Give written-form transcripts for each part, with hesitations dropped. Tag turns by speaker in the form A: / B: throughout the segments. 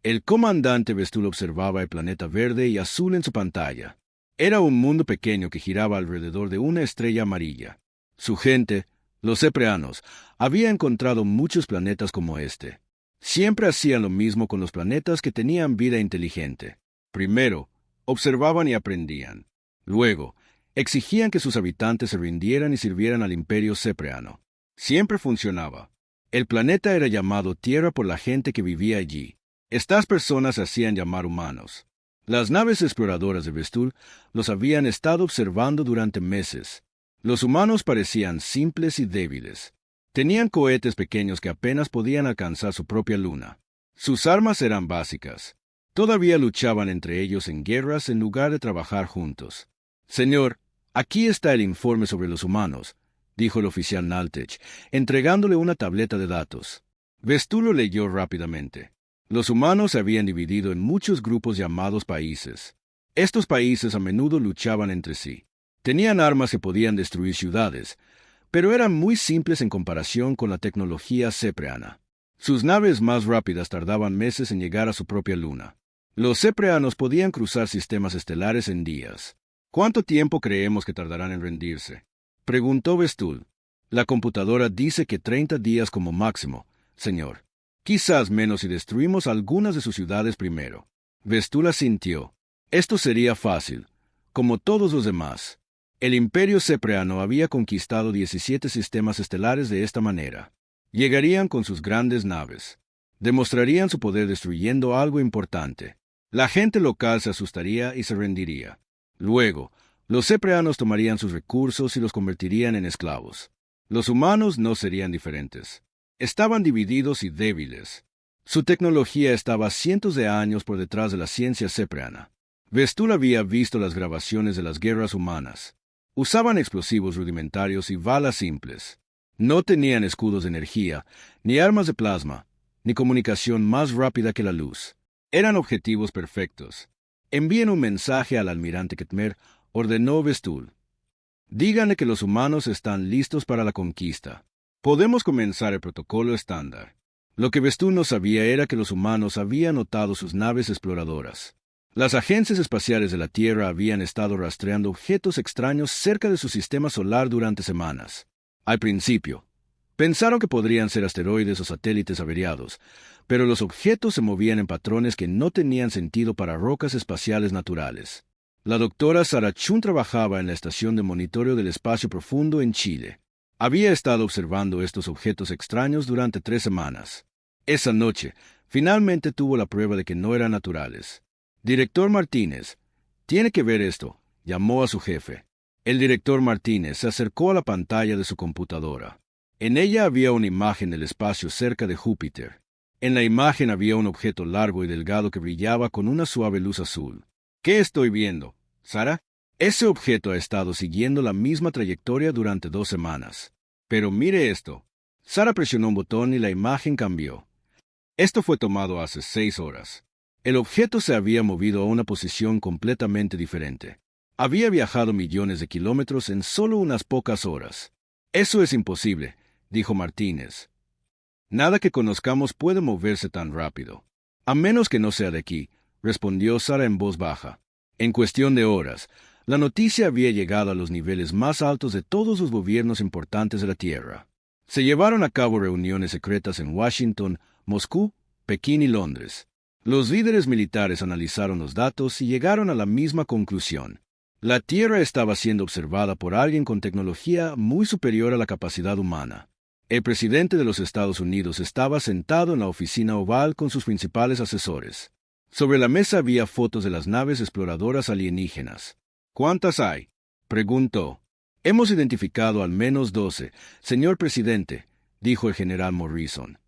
A: El comandante Vestul observaba el planeta verde y azul en su pantalla. Era un mundo pequeño que giraba alrededor de una estrella amarilla. Su gente, los Cepreanos, había encontrado muchos planetas como este. Siempre hacían lo mismo con los planetas que tenían vida inteligente. Primero, observaban y aprendían. Luego, exigían que sus habitantes se rindieran y sirvieran al imperio Cepreano. Siempre funcionaba. El planeta era llamado Tierra por la gente que vivía allí. Estas personas se hacían llamar humanos. Las naves exploradoras de Vestul los habían estado observando durante meses. Los humanos parecían simples y débiles. Tenían cohetes pequeños que apenas podían alcanzar su propia luna. Sus armas eran básicas. Todavía luchaban entre ellos en guerras en lugar de trabajar juntos. «Señor, aquí está el informe sobre los humanos», dijo el oficial Naltech, entregándole una tableta de datos. Vestul lo leyó rápidamente. Los humanos se habían dividido en muchos grupos llamados países. Estos países a menudo luchaban entre sí. Tenían armas que podían destruir ciudades, pero eran muy simples en comparación con la tecnología cepreana. Sus naves más rápidas tardaban meses en llegar a su propia luna. Los cepreanos podían cruzar sistemas estelares en días. «¿Cuánto tiempo creemos que tardarán en rendirse?», preguntó Vestul. «La computadora dice que 30 días como máximo, señor. Quizás menos si destruimos algunas de sus ciudades primero». Vestul asintió. Esto sería fácil, como todos los demás. El imperio cepreano había conquistado 17 sistemas estelares de esta manera. Llegarían con sus grandes naves. Demostrarían su poder destruyendo algo importante. La gente local se asustaría y se rendiría. Luego, los cepreanos tomarían sus recursos y los convertirían en esclavos. Los humanos no serían diferentes. Estaban divididos y débiles. Su tecnología estaba cientos de años por detrás de la ciencia cepreana. Vestul había visto las grabaciones de las guerras humanas. Usaban explosivos rudimentarios y balas simples. No tenían escudos de energía, ni armas de plasma, ni comunicación más rápida que la luz. Eran objetivos perfectos. «Envíen un mensaje al almirante Ketmer», ordenó Vestul. «Díganle que los humanos están listos para la conquista. Podemos comenzar el protocolo estándar». Lo que Vestul no sabía era que los humanos habían notado sus naves exploradoras. Las agencias espaciales de la Tierra habían estado rastreando objetos extraños cerca de su sistema solar durante semanas. Al principio, pensaron que podrían ser asteroides o satélites averiados, pero los objetos se movían en patrones que no tenían sentido para rocas espaciales naturales. La doctora Sarah Chun trabajaba en la Estación de Monitoreo del Espacio Profundo en Chile. Había estado observando estos objetos extraños durante 3 semanas. Esa noche, finalmente tuvo la prueba de que no eran naturales. «Director Martínez, tiene que ver esto», llamó a su jefe. El director Martínez se acercó a la pantalla de su computadora. En ella había una imagen del espacio cerca de Júpiter. En la imagen había un objeto largo y delgado que brillaba con una suave luz azul. «¿Qué estoy viendo, Sara?» «Ese objeto ha estado siguiendo la misma trayectoria durante 2 semanas. Pero mire esto». Sara presionó un botón y la imagen cambió. Esto fue tomado hace 6 horas. El objeto se había movido a una posición completamente diferente. Había viajado millones de kilómetros en solo unas pocas horas. «Eso es imposible», dijo Martínez. «Nada que conozcamos puede moverse tan rápido». «A menos que no sea de aquí», respondió Sara en voz baja. En cuestión de horas, la noticia había llegado a los niveles más altos de todos los gobiernos importantes de la Tierra. Se llevaron a cabo reuniones secretas en Washington, Moscú, Pekín y Londres. Los líderes militares analizaron los datos y llegaron a la misma conclusión. La Tierra estaba siendo observada por alguien con tecnología muy superior a la capacidad humana. El presidente de los Estados Unidos estaba sentado en la oficina oval con sus principales asesores. Sobre la mesa había fotos de las naves exploradoras alienígenas. «¿Cuántas hay?», preguntó. «Hemos identificado al menos 12, señor presidente», dijo el general Morrison.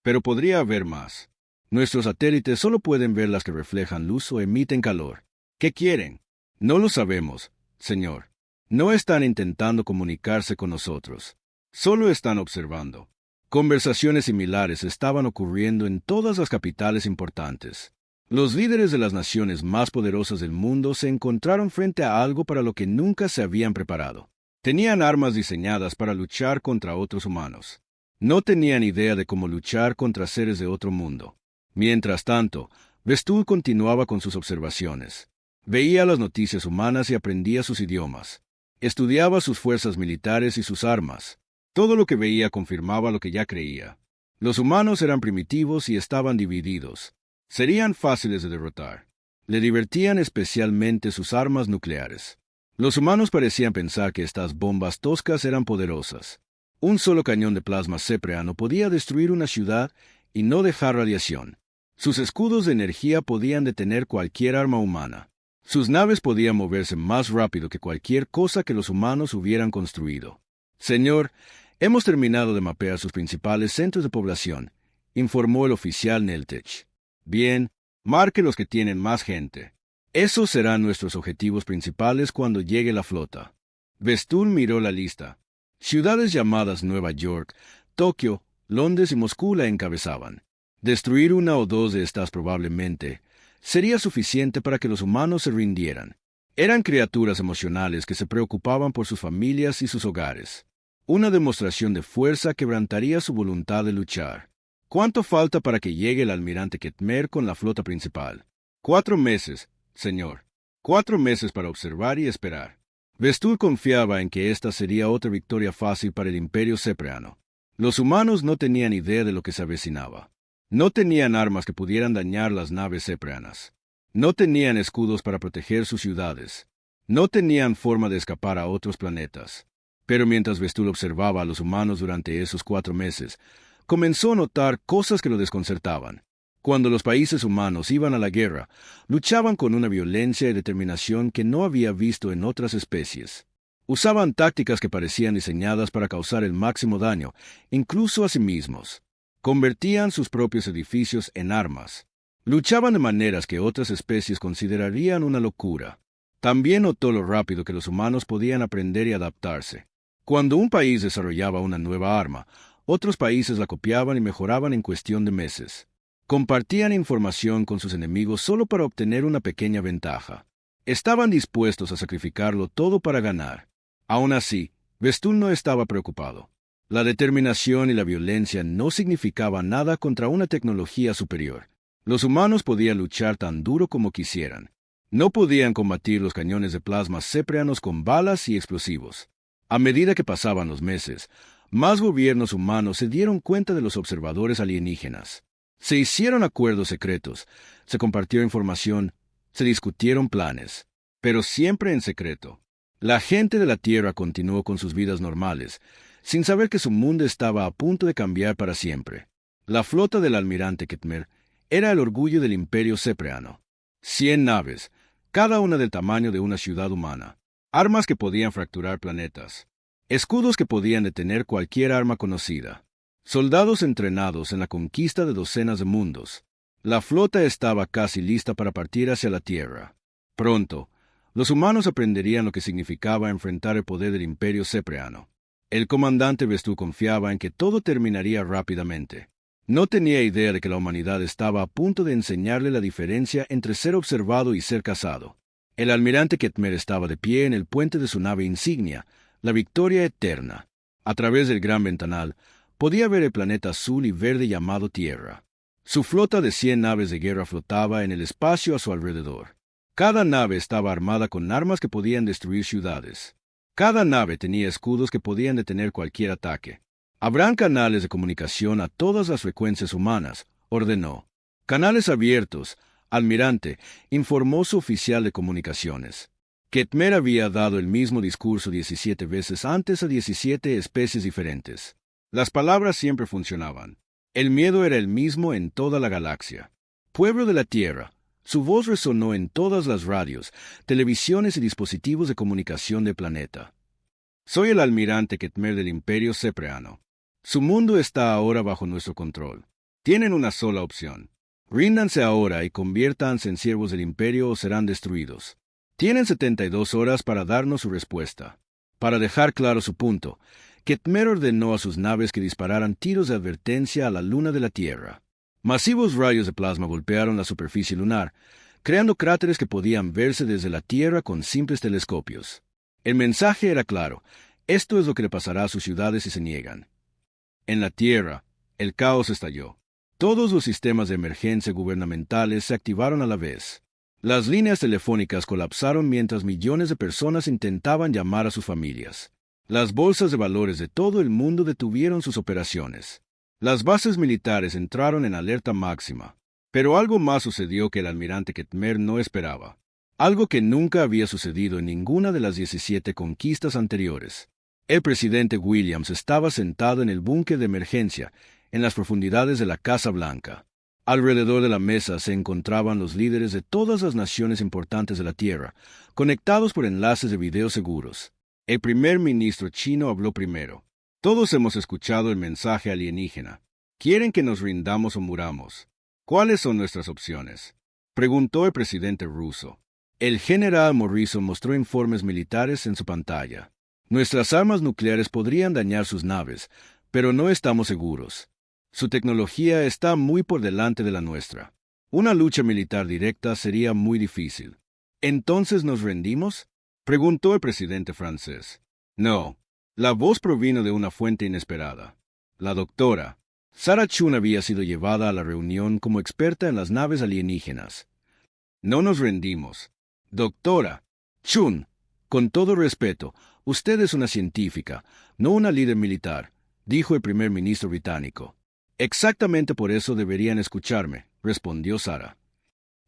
A: «Pero podría haber más. Nuestros satélites solo pueden ver las que reflejan luz o emiten calor. ¿Qué quieren?». «No lo sabemos, señor. No están intentando comunicarse con nosotros. Solo están observando». Conversaciones similares estaban ocurriendo en todas las capitales importantes. Los líderes de las naciones más poderosas del mundo se encontraron frente a algo para lo que nunca se habían preparado. Tenían armas diseñadas para luchar contra otros humanos. No tenían idea de cómo luchar contra seres de otro mundo. Mientras tanto, Vestul continuaba con sus observaciones. Veía las noticias humanas y aprendía sus idiomas. Estudiaba sus fuerzas militares y sus armas. Todo lo que veía confirmaba lo que ya creía. Los humanos eran primitivos y estaban divididos. Serían fáciles de derrotar. Le divertían especialmente sus armas nucleares. Los humanos parecían pensar que estas bombas toscas eran poderosas. Un solo cañón de plasma cepreano podía destruir una ciudad y no dejar radiación. Sus escudos de energía podían detener cualquier arma humana. Sus naves podían moverse más rápido que cualquier cosa que los humanos hubieran construido. Señor, hemos terminado de mapear sus principales centros de población, informó el oficial Neltech. Bien, marque los que tienen más gente. Esos serán nuestros objetivos principales cuando llegue la flota. Vestul miró la lista. Ciudades llamadas Nueva York, Tokio, Londres y Moscú la encabezaban. Destruir una o dos de estas probablemente sería suficiente para que los humanos se rindieran. Eran criaturas emocionales que se preocupaban por sus familias y sus hogares. Una demostración de fuerza quebrantaría su voluntad de luchar. ¿Cuánto falta para que llegue el almirante Kettmer con la flota principal? 4 meses, señor. 4 meses para observar y esperar. Vestul confiaba en que esta sería otra victoria fácil para el imperio cepreano. Los humanos no tenían idea de lo que se avecinaba. No tenían armas que pudieran dañar las naves cepreanas. No tenían escudos para proteger sus ciudades. No tenían forma de escapar a otros planetas. Pero mientras Vestul observaba a los humanos durante esos 4 meses, comenzó a notar cosas que lo desconcertaban. Cuando los países humanos iban a la guerra, luchaban con una violencia y determinación que no había visto en otras especies. Usaban tácticas que parecían diseñadas para causar el máximo daño, incluso a sí mismos. Convertían sus propios edificios en armas. Luchaban de maneras que otras especies considerarían una locura. También notó lo rápido que los humanos podían aprender y adaptarse. Cuando un país desarrollaba una nueva arma, otros países la copiaban y mejoraban en cuestión de meses. Compartían información con sus enemigos solo para obtener una pequeña ventaja. Estaban dispuestos a sacrificarlo todo para ganar. Aún así, Vestul no estaba preocupado. La determinación y la violencia no significaban nada contra una tecnología superior. Los humanos podían luchar tan duro como quisieran. No podían combatir los cañones de plasma cepreanos con balas y explosivos. A medida que pasaban los meses, más gobiernos humanos se dieron cuenta de los observadores alienígenas. Se hicieron acuerdos secretos, se compartió información, se discutieron planes, pero siempre en secreto. La gente de la Tierra continuó con sus vidas normales, sin saber que su mundo estaba a punto de cambiar para siempre. La flota del almirante Kettmer era el orgullo del imperio cepreano. 100 naves, cada una del tamaño de una ciudad humana. Armas que podían fracturar planetas. Escudos que podían detener cualquier arma conocida. Soldados entrenados en la conquista de docenas de mundos. La flota estaba casi lista para partir hacia la Tierra. Pronto, los humanos aprenderían lo que significaba enfrentar el poder del imperio cepreano. El comandante Vestul confiaba en que todo terminaría rápidamente. No tenía idea de que la humanidad estaba a punto de enseñarle la diferencia entre ser observado y ser cazado. El almirante Kettmer estaba de pie en el puente de su nave insignia, la Victoria Eterna. A través del gran ventanal, podía ver el planeta azul y verde llamado Tierra. Su flota de 100 naves de guerra flotaba en el espacio a su alrededor. Cada nave estaba armada con armas que podían destruir ciudades. Cada nave tenía escudos que podían detener cualquier ataque. Habrán canales de comunicación a todas las frecuencias humanas, ordenó. Canales abiertos, almirante, informó su oficial de comunicaciones. Kettmer había dado el mismo discurso 17 veces antes a 17 especies diferentes. Las palabras siempre funcionaban. El miedo era el mismo en toda la galaxia. Pueblo de la Tierra. Su voz resonó en todas las radios, televisiones y dispositivos de comunicación del planeta. Soy el almirante Kettmer del Imperio Cepreano. Su mundo está ahora bajo nuestro control. Tienen una sola opción. Ríndanse ahora y conviértanse en siervos del Imperio o serán destruidos. Tienen 72 horas para darnos su respuesta. Para dejar claro su punto, Kettmer ordenó a sus naves que dispararan tiros de advertencia a la luna de la Tierra. Masivos rayos de plasma golpearon la superficie lunar, creando cráteres que podían verse desde la Tierra con simples telescopios. El mensaje era claro: esto es lo que le pasará a sus ciudades si se niegan. En la Tierra, el caos estalló. Todos los sistemas de emergencia gubernamentales se activaron a la vez. Las líneas telefónicas colapsaron mientras millones de personas intentaban llamar a sus familias. Las bolsas de valores de todo el mundo detuvieron sus operaciones. Las bases militares entraron en alerta máxima. Pero algo más sucedió que el almirante Ketmer no esperaba. Algo que nunca había sucedido en ninguna de las 17 conquistas anteriores. El presidente Williams estaba sentado en el búnker de emergencia, en las profundidades de la Casa Blanca. Alrededor de la mesa se encontraban los líderes de todas las naciones importantes de la Tierra, conectados por enlaces de video seguros. El primer ministro chino habló primero. Todos hemos escuchado el mensaje alienígena. ¿Quieren que nos rindamos o muramos? ¿Cuáles son nuestras opciones?, preguntó el presidente ruso. El general Morrison mostró informes militares en su pantalla. Nuestras armas nucleares podrían dañar sus naves, pero no estamos seguros. Su tecnología está muy por delante de la nuestra. Una lucha militar directa sería muy difícil. ¿Entonces nos rendimos?, preguntó el presidente francés. No. La voz provino de una fuente inesperada. La doctora Sarah Chun había sido llevada a la reunión como experta en las naves alienígenas. No nos rendimos. Doctora Chun, con todo respeto, usted es una científica, no una líder militar, dijo el primer ministro británico. Exactamente por eso deberían escucharme, respondió Sarah.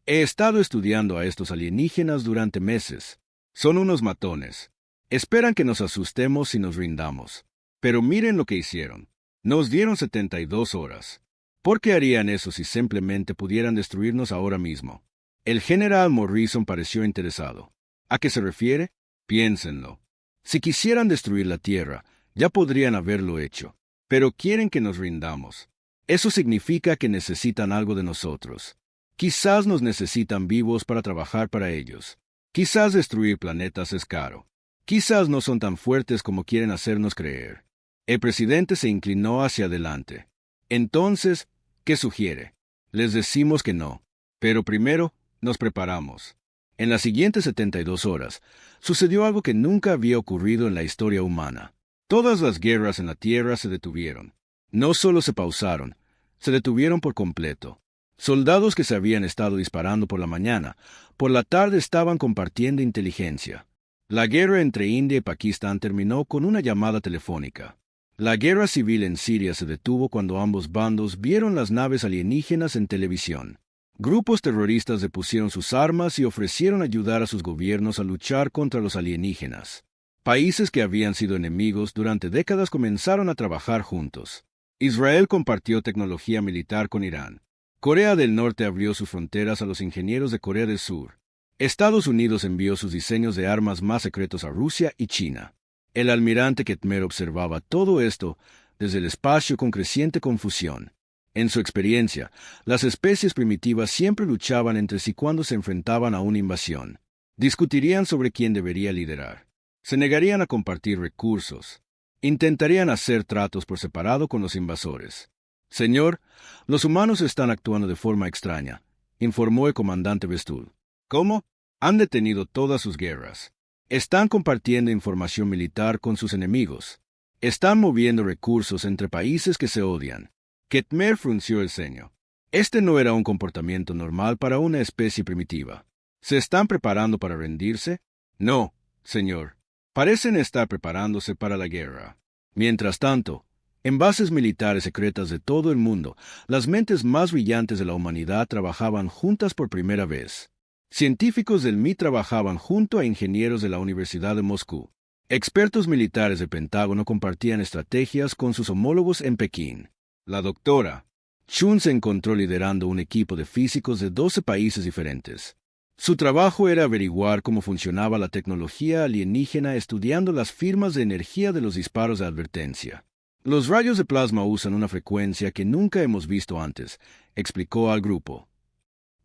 A: He estado estudiando a estos alienígenas durante meses. Son unos matones. Esperan que nos asustemos y nos rindamos. Pero miren lo que hicieron. Nos dieron 72 horas. ¿Por qué harían eso si simplemente pudieran destruirnos ahora mismo? El general Morrison pareció interesado. ¿A qué se refiere? Piénsenlo. Si quisieran destruir la Tierra, ya podrían haberlo hecho. Pero quieren que nos rindamos. Eso significa que necesitan algo de nosotros. Quizás nos necesitan vivos para trabajar para ellos. Quizás destruir planetas es caro. Quizás no son tan fuertes como quieren hacernos creer. El presidente se inclinó hacia adelante. Entonces, ¿qué sugiere? Les decimos que no. Pero primero, nos preparamos. En las siguientes 72 horas, sucedió algo que nunca había ocurrido en la historia humana. Todas las guerras en la Tierra se detuvieron. No solo se pausaron, se detuvieron por completo. Soldados que se habían estado disparando por la mañana, por la tarde estaban compartiendo inteligencia. La guerra entre India y Pakistán terminó con una llamada telefónica. La guerra civil en Siria se detuvo cuando ambos bandos vieron las naves alienígenas en televisión. Grupos terroristas depusieron sus armas y ofrecieron ayudar a sus gobiernos a luchar contra los alienígenas. Países que habían sido enemigos durante décadas comenzaron a trabajar juntos. Israel compartió tecnología militar con Irán. Corea del Norte abrió sus fronteras a los ingenieros de Corea del Sur. Estados Unidos envió sus diseños de armas más secretos a Rusia y China. El almirante Ketmer observaba todo esto desde el espacio con creciente confusión. En su experiencia, las especies primitivas siempre luchaban entre sí cuando se enfrentaban a una invasión. Discutirían sobre quién debería liderar. Se negarían a compartir recursos. Intentarían hacer tratos por separado con los invasores. Señor, los humanos están actuando de forma extraña, informó el comandante Bestul. ¿Cómo? Han detenido todas sus guerras. Están compartiendo información militar con sus enemigos. Están moviendo recursos entre países que se odian. Ketmer frunció el ceño. Este no era un comportamiento normal para una especie primitiva. ¿Se están preparando para rendirse? No, señor. Parecen estar preparándose para la guerra. Mientras tanto, en bases militares secretas de todo el mundo, las mentes más brillantes de la humanidad trabajaban juntas por primera vez. Científicos del MIT trabajaban junto a ingenieros de la Universidad de Moscú. Expertos militares del Pentágono compartían estrategias con sus homólogos en Pekín. La doctora Chun se encontró liderando un equipo de físicos de 12 países diferentes. Su trabajo era averiguar cómo funcionaba la tecnología alienígena estudiando las firmas de energía de los disparos de advertencia. Los rayos de plasma usan una frecuencia que nunca hemos visto antes, explicó al grupo.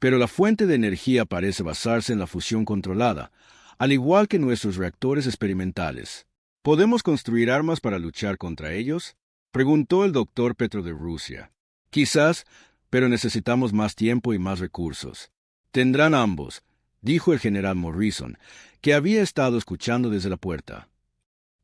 A: Pero la fuente de energía parece basarse en la fusión controlada, al igual que nuestros reactores experimentales. ¿Podemos construir armas para luchar contra ellos?, preguntó el doctor Petro de Rusia. Quizás, pero necesitamos más tiempo y más recursos. Tendrán ambos, dijo el general Morrison, que había estado escuchando desde la puerta.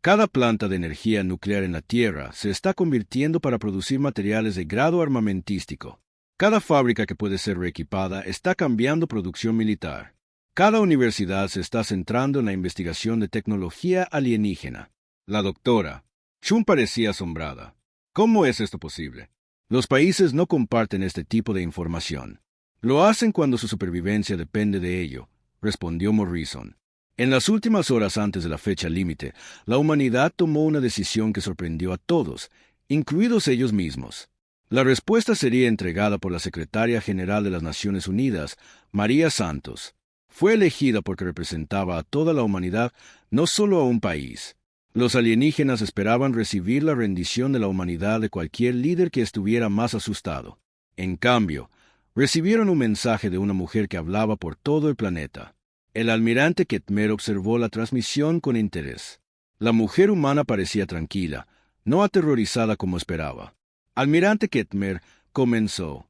A: Cada planta de energía nuclear en la Tierra se está convirtiendo para producir materiales de grado armamentístico. Cada fábrica que puede ser reequipada está cambiando producción militar. Cada universidad se está centrando en la investigación de tecnología alienígena. La doctora Chun parecía asombrada. ¿Cómo es esto posible? Los países no comparten este tipo de información. Lo hacen cuando su supervivencia depende de ello, respondió Morrison. En las últimas horas antes de la fecha límite, la humanidad tomó una decisión que sorprendió a todos, incluidos ellos mismos. La respuesta sería entregada por la Secretaria General de las Naciones Unidas, María Santos. Fue elegida porque representaba a toda la humanidad, no solo a un país. Los alienígenas esperaban recibir la rendición de la humanidad de cualquier líder que estuviera más asustado. En cambio, recibieron un mensaje de una mujer que hablaba por todo el planeta. El almirante Ketmer observó la transmisión con interés. La mujer humana parecía tranquila, no aterrorizada como esperaba. Almirante Ketmer comenzó.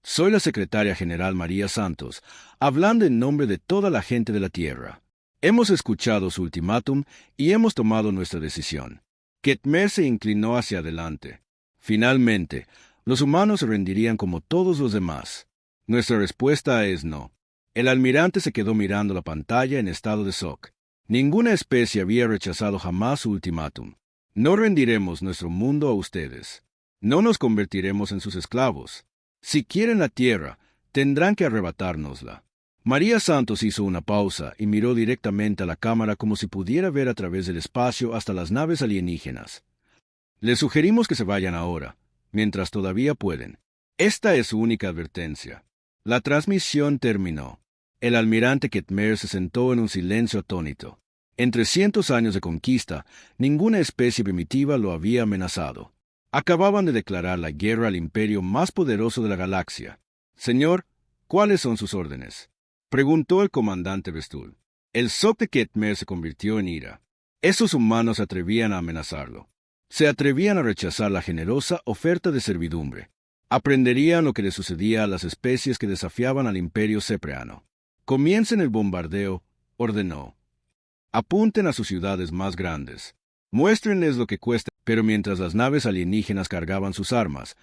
A: Soy la secretaria general María Santos, hablando en nombre de toda la gente de la Tierra. Hemos escuchado su ultimátum y hemos tomado nuestra decisión. Ketmer se inclinó hacia adelante. Finalmente, los humanos se rendirían como todos los demás. Nuestra respuesta es no. El almirante se quedó mirando la pantalla en estado de shock. Ninguna especie había rechazado jamás su ultimátum. No rendiremos nuestro mundo a ustedes. No nos convertiremos en sus esclavos. Si quieren la tierra, tendrán que arrebatárnosla. María Santos hizo una pausa y miró directamente a la cámara como si pudiera ver a través del espacio hasta las naves alienígenas. Les sugerimos que se vayan ahora, mientras todavía pueden. Esta es su única advertencia. La transmisión terminó. El almirante Ketmer se sentó en un silencio atónito. En 300 años de conquista, ninguna especie primitiva lo había amenazado. Acababan de declarar la guerra al imperio más poderoso de la galaxia. Señor, ¿cuáles son sus órdenes?, preguntó el comandante Bestul. El shock de Ketmer se convirtió en ira. Esos humanos se atrevían a amenazarlo. Se atrevían a rechazar la generosa oferta de servidumbre. Aprenderían lo que le sucedía a las especies que desafiaban al imperio cepreano. Comiencen el bombardeo, ordenó. Apunten a sus ciudades más grandes. Muéstrenles lo que cuesta. Pero mientras las naves alienígenas cargaban sus armas,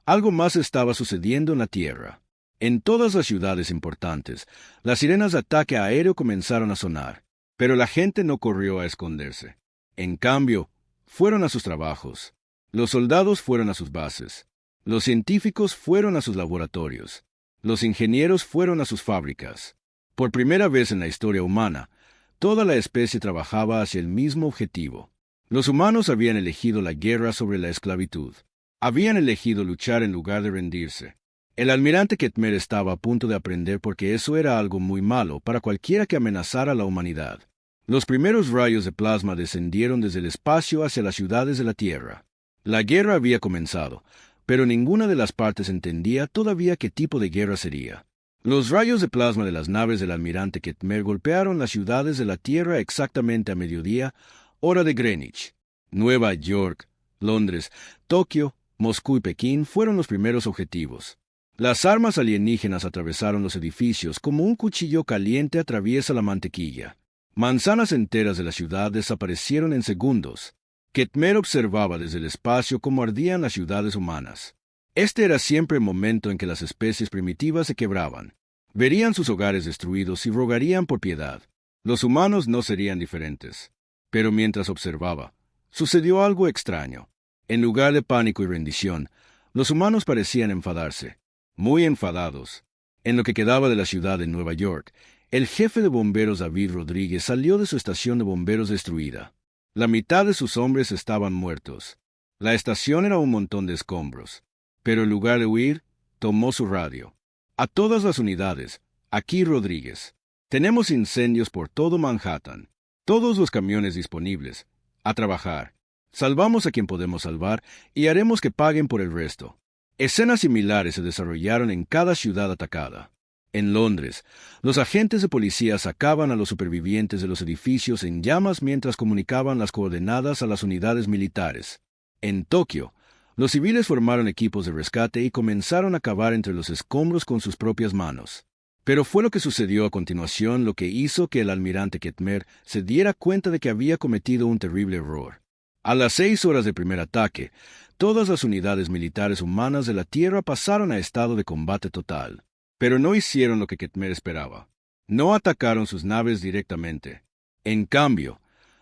A: algo más estaba sucediendo en la Tierra. En todas las ciudades importantes, las sirenas de ataque aéreo comenzaron a sonar, pero la gente no corrió a esconderse. En cambio, fueron a sus trabajos. Los soldados fueron a sus bases. Los científicos fueron a sus laboratorios. Los ingenieros fueron a sus fábricas. Por primera vez en la historia humana, toda la especie trabajaba hacia el mismo objetivo. Los humanos habían elegido la guerra sobre la esclavitud. Habían elegido luchar en lugar de rendirse. El almirante Ketmer estaba a punto de aprender porque eso era algo muy malo para cualquiera que amenazara a la humanidad. Los primeros rayos de plasma descendieron desde el espacio hacia las ciudades de la Tierra. La guerra había comenzado, pero ninguna de las partes entendía todavía qué tipo de guerra sería. Los rayos de plasma de las naves del almirante Ketmer golpearon las ciudades de la Tierra exactamente a mediodía, hora de Greenwich. Nueva York, Londres, Tokio, Moscú y Pekín fueron los primeros objetivos. Las armas alienígenas atravesaron los edificios como un cuchillo caliente atraviesa la mantequilla. Manzanas enteras de la ciudad desaparecieron en segundos. Ketmer observaba desde el espacio cómo ardían las ciudades humanas. Este era siempre el momento en que las especies primitivas se quebraban. Verían sus hogares destruidos y rogarían por piedad. Los humanos no serían diferentes. Pero mientras observaba, sucedió algo extraño. En lugar de pánico y rendición, los humanos parecían enfadarse, muy enfadados. En lo que quedaba de la ciudad de Nueva York, el jefe de bomberos David Rodríguez salió de su estación de bomberos destruida. La mitad de sus hombres estaban muertos. La estación era un montón de escombros. Pero en lugar de huir, tomó su radio. A todas las unidades, aquí Rodríguez. Tenemos incendios por todo Manhattan. Todos los camiones disponibles. A trabajar. Salvamos a quien podemos salvar y haremos que paguen por el resto. Escenas similares se desarrollaron en cada ciudad atacada. En Londres, los agentes de policía sacaban a los supervivientes de los edificios en llamas mientras comunicaban las coordenadas a las unidades militares. En Tokio, los civiles formaron equipos de rescate y comenzaron a cavar entre los escombros con sus propias manos. Pero fue lo que sucedió a continuación lo que hizo que el almirante Ketmer se diera cuenta de que había cometido un terrible error. A las 6 horas del primer ataque, todas las unidades militares humanas de la Tierra pasaron a estado de combate total. Pero no hicieron lo que Ketmer esperaba. No atacaron sus naves directamente. En cambio,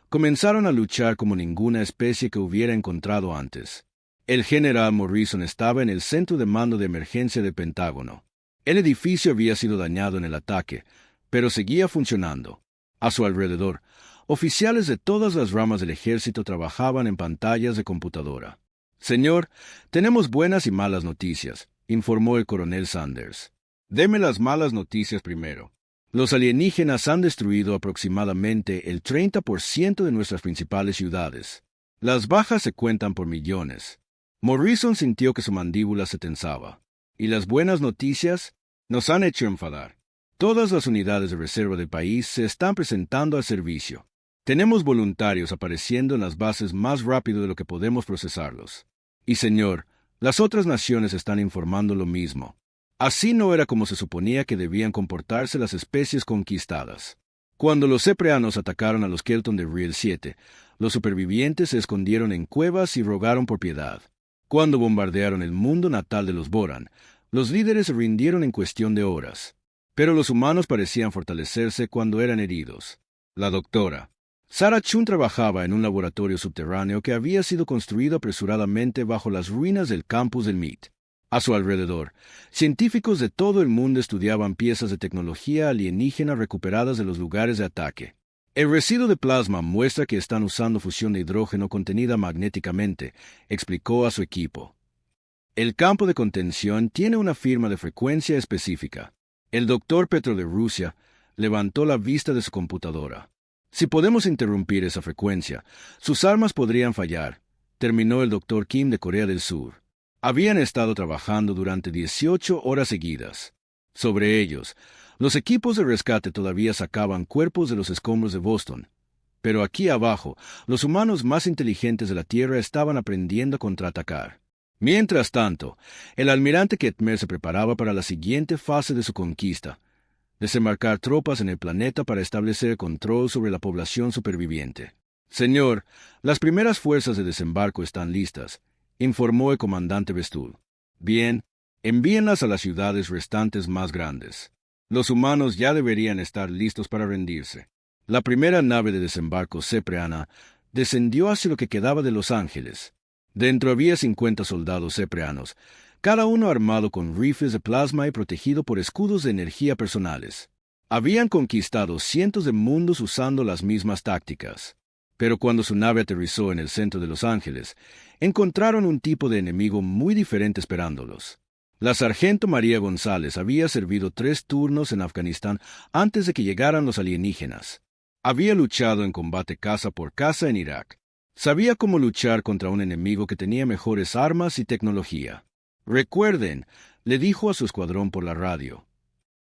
A: comenzaron a luchar como ninguna especie que hubiera encontrado antes. El general Morrison estaba en el centro de mando de emergencia del Pentágono. El edificio había sido dañado en el ataque, pero seguía funcionando. A su alrededor, oficiales de todas las ramas del ejército trabajaban en pantallas de computadora. «Señor, tenemos buenas y malas noticias», informó el coronel Sanders. «Deme las malas noticias primero. Los alienígenas han destruido aproximadamente el 30% de nuestras principales ciudades. Las bajas se cuentan por millones». Morrison sintió que su mandíbula se tensaba. «¿Y las buenas noticias? Nos han hecho enfadar. Todas las unidades de reserva del país se están presentando al servicio. Tenemos voluntarios apareciendo en las bases más rápido de lo que podemos procesarlos. Y señor, las otras naciones están informando lo mismo. Así no era como se suponía que debían comportarse las especies conquistadas. Cuando los Cepreanos atacaron a los Kelton de Riel 7, los supervivientes se escondieron en cuevas y rogaron por piedad. Cuando bombardearon el mundo natal de los Boran, los líderes se rindieron en cuestión de horas. Pero los humanos parecían fortalecerse cuando eran heridos. La doctora Sarah Chun trabajaba en un laboratorio subterráneo que había sido construido apresuradamente bajo las ruinas del campus del MIT. A su alrededor, científicos de todo el mundo estudiaban piezas de tecnología alienígena recuperadas de los lugares de ataque. El residuo de plasma muestra que están usando fusión de hidrógeno contenida magnéticamente, explicó a su equipo. El campo de contención tiene una firma de frecuencia específica. El doctor Petro de Rusia levantó la vista de su computadora. Si podemos interrumpir esa frecuencia, sus armas podrían fallar, terminó el doctor Kim de Corea del Sur. Habían estado trabajando durante 18 horas seguidas. Sobre ellos, los equipos de rescate todavía sacaban cuerpos de los escombros de Boston. Pero aquí abajo, los humanos más inteligentes de la Tierra estaban aprendiendo a contraatacar. Mientras tanto, el almirante Ketmer se preparaba para la siguiente fase de su conquista: desembarcar tropas en el planeta para establecer control sobre la población superviviente. «Señor, las primeras fuerzas de desembarco están listas», informó el comandante Bestul. «Bien, envíenlas a las ciudades restantes más grandes. Los humanos ya deberían estar listos para rendirse». La primera nave de desembarco cepreana descendió hacia lo que quedaba de Los Ángeles. Dentro había 50 soldados cepreanos, cada uno armado con rifles de plasma y protegido por escudos de energía personales. Habían conquistado cientos de mundos usando las mismas tácticas. Pero cuando su nave aterrizó en el centro de Los Ángeles, encontraron un tipo de enemigo muy diferente esperándolos. La sargento María González había servido 3 turnos en Afganistán antes de que llegaran los alienígenas. Había luchado en combate casa por casa en Irak. Sabía cómo luchar contra un enemigo que tenía mejores armas y tecnología. «Recuerden», le dijo a su escuadrón por la radio,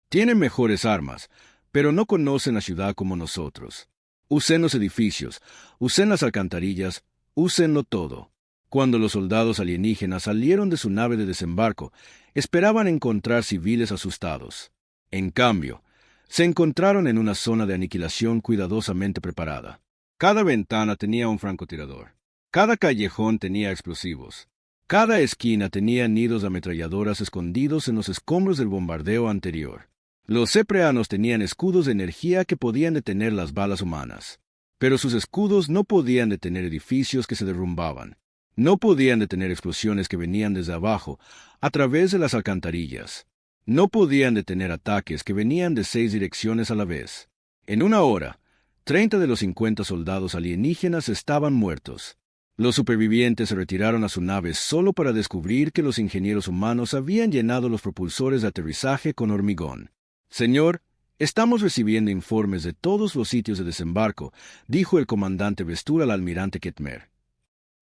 A: «tienen mejores armas, pero no conocen la ciudad como nosotros. Usen los edificios, usen las alcantarillas, úsenlo todo». Cuando los soldados alienígenas salieron de su nave de desembarco, esperaban encontrar civiles asustados. En cambio, se encontraron en una zona de aniquilación cuidadosamente preparada. Cada ventana tenía un francotirador. Cada callejón tenía explosivos. Cada esquina tenía nidos de ametralladoras escondidos en los escombros del bombardeo anterior. Los cepreanos tenían escudos de energía que podían detener las balas humanas. Pero sus escudos no podían detener edificios que se derrumbaban. No podían detener explosiones que venían desde abajo, a través de las alcantarillas. No podían detener ataques que venían de 6 direcciones a la vez. En una hora, 30 de los 50 soldados alienígenas estaban muertos. Los supervivientes se retiraron a su nave solo para descubrir que los ingenieros humanos habían llenado los propulsores de aterrizaje con hormigón. «Señor, estamos recibiendo informes de todos los sitios de desembarco», dijo el comandante Bestul al almirante Ketmer.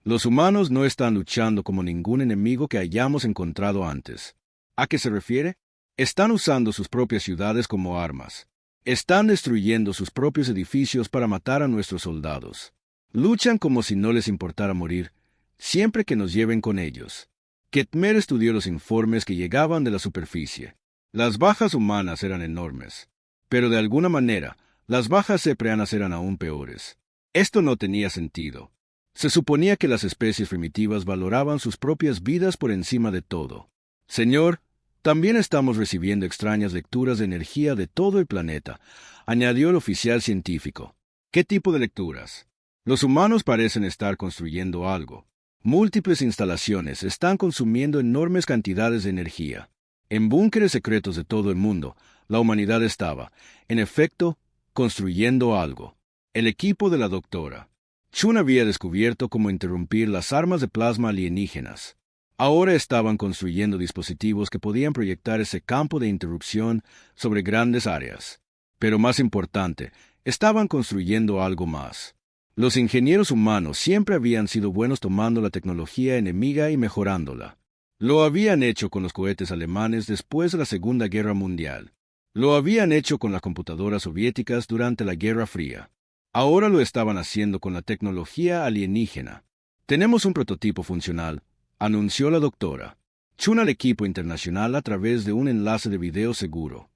A: «Los humanos no están luchando como ningún enemigo que hayamos encontrado antes». «¿A qué se refiere?» «Están usando sus propias ciudades como armas. Están destruyendo sus propios edificios para matar a nuestros soldados. Luchan como si no les importara morir, siempre que nos lleven con ellos». Ketmer estudió los informes que llegaban de la superficie. Las bajas humanas eran enormes, pero de alguna manera, las bajas cepreanas eran aún peores. Esto no tenía sentido. Se suponía que las especies primitivas valoraban sus propias vidas por encima de todo. Señor, también estamos recibiendo extrañas lecturas de energía de todo el planeta, añadió el oficial científico. ¿Qué tipo de lecturas? Los humanos parecen estar construyendo algo. Múltiples instalaciones están consumiendo enormes cantidades de energía. En búnkeres secretos de todo el mundo, la humanidad estaba, en efecto, construyendo algo. El equipo de la doctora Chun había descubierto cómo interrumpir las armas de plasma alienígenas. Ahora estaban construyendo dispositivos que podían proyectar ese campo de interrupción sobre grandes áreas. Pero más importante, estaban construyendo algo más. Los ingenieros humanos siempre habían sido buenos tomando la tecnología enemiga y mejorándola. Lo habían hecho con los cohetes alemanes después de la Segunda Guerra Mundial. Lo habían hecho con las computadoras soviéticas durante la Guerra Fría. Ahora lo estaban haciendo con la tecnología alienígena. Tenemos un prototipo funcional, anunció la doctora Chun al equipo internacional a través de un enlace de video seguro.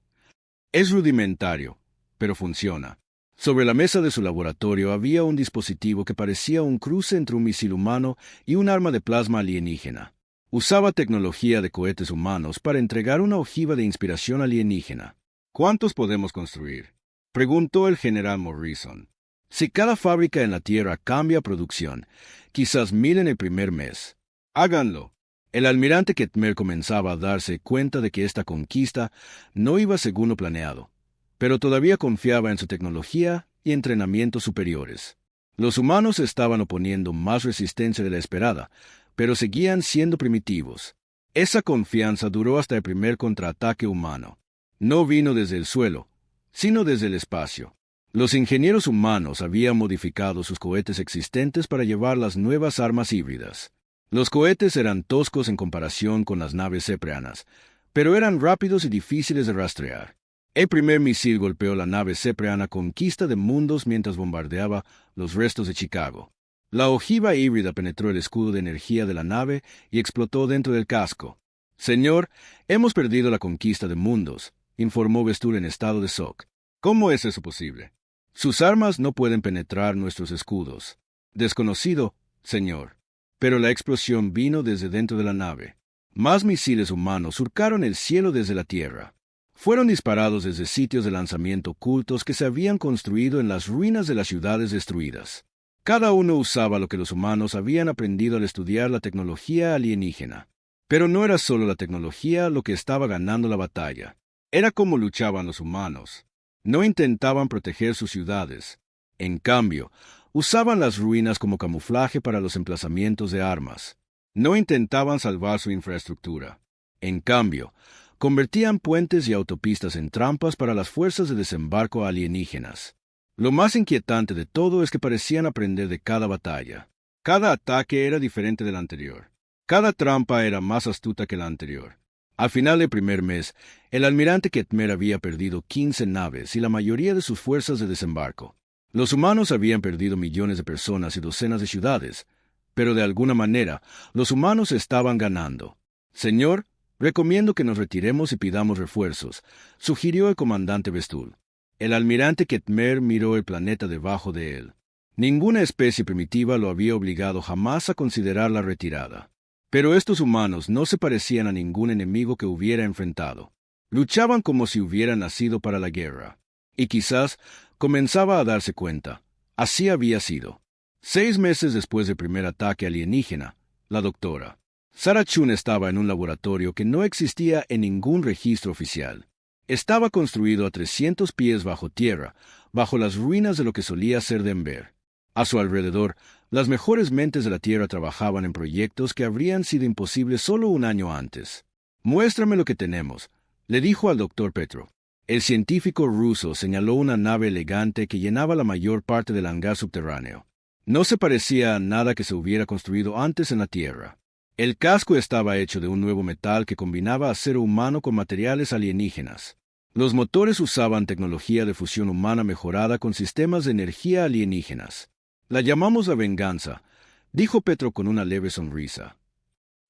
A: Es rudimentario, pero funciona. Sobre la mesa de su laboratorio había un dispositivo que parecía un cruce entre un misil humano y un arma de plasma alienígena. Usaba tecnología de cohetes humanos para entregar una ojiva de inspiración alienígena. ¿Cuántos podemos construir?, preguntó el general Morrison. Si cada fábrica en la Tierra cambia producción, quizás 1000 en el primer mes. Háganlo. El almirante Ketmer comenzaba a darse cuenta de que esta conquista no iba según lo planeado, pero todavía confiaba en su tecnología y entrenamientos superiores. Los humanos estaban oponiendo más resistencia de la esperada, pero seguían siendo primitivos. Esa confianza duró hasta el primer contraataque humano. No vino desde el suelo, sino desde el espacio. Los ingenieros humanos habían modificado sus cohetes existentes para llevar las nuevas armas híbridas. Los cohetes eran toscos en comparación con las naves cepreanas, pero eran rápidos y difíciles de rastrear. El primer misil golpeó la nave cepreana Conquista de Mundos mientras bombardeaba los restos de Chicago. La ojiva híbrida penetró el escudo de energía de la nave y explotó dentro del casco. Señor, hemos perdido la Conquista de Mundos, informó Vestul en estado de shock. ¿Cómo es eso posible? Sus armas no pueden penetrar nuestros escudos. Desconocido, señor. Pero la explosión vino desde dentro de la nave. Más misiles humanos surcaron el cielo desde la Tierra. Fueron disparados desde sitios de lanzamiento ocultos que se habían construido en las ruinas de las ciudades destruidas. Cada uno usaba lo que los humanos habían aprendido al estudiar la tecnología alienígena. Pero no era solo la tecnología lo que estaba ganando la batalla. Era cómo luchaban los humanos. No intentaban proteger sus ciudades. En cambio, usaban las ruinas como camuflaje para los emplazamientos de armas. No intentaban salvar su infraestructura. En cambio, convertían puentes y autopistas en trampas para las fuerzas de desembarco alienígenas. Lo más inquietante de todo es que parecían aprender de cada batalla. Cada ataque era diferente del anterior. Cada trampa era más astuta que la anterior. Al final del primer mes, el almirante Ketmer había perdido 15 naves y la mayoría de sus fuerzas de desembarco. Los humanos habían perdido millones de personas y docenas de ciudades, pero de alguna manera, los humanos estaban ganando. Señor, recomiendo que nos retiremos y pidamos refuerzos, sugirió el comandante Vestul. El almirante Ketmer miró el planeta debajo de él. Ninguna especie primitiva lo había obligado jamás a considerar la retirada. Pero estos humanos no se parecían a ningún enemigo que hubiera enfrentado. Luchaban como si hubieran nacido para la guerra. Y quizás comenzaba a darse cuenta. Así había sido. 6 meses después del primer ataque alienígena, la doctora Sarah Chun estaba en un laboratorio que no existía en ningún registro oficial. Estaba construido a 300 pies bajo tierra, bajo las ruinas de lo que solía ser Denver. A su alrededor, las mejores mentes de la Tierra trabajaban en proyectos que habrían sido imposibles solo un año antes. «Muéstrame lo que tenemos», le dijo al doctor Petro. El científico ruso señaló una nave elegante que llenaba la mayor parte del hangar subterráneo. No se parecía a nada que se hubiera construido antes en la Tierra. El casco estaba hecho de un nuevo metal que combinaba acero humano con materiales alienígenas. Los motores usaban tecnología de fusión humana mejorada con sistemas de energía alienígenas. «La llamamos la venganza», dijo Petro con una leve sonrisa.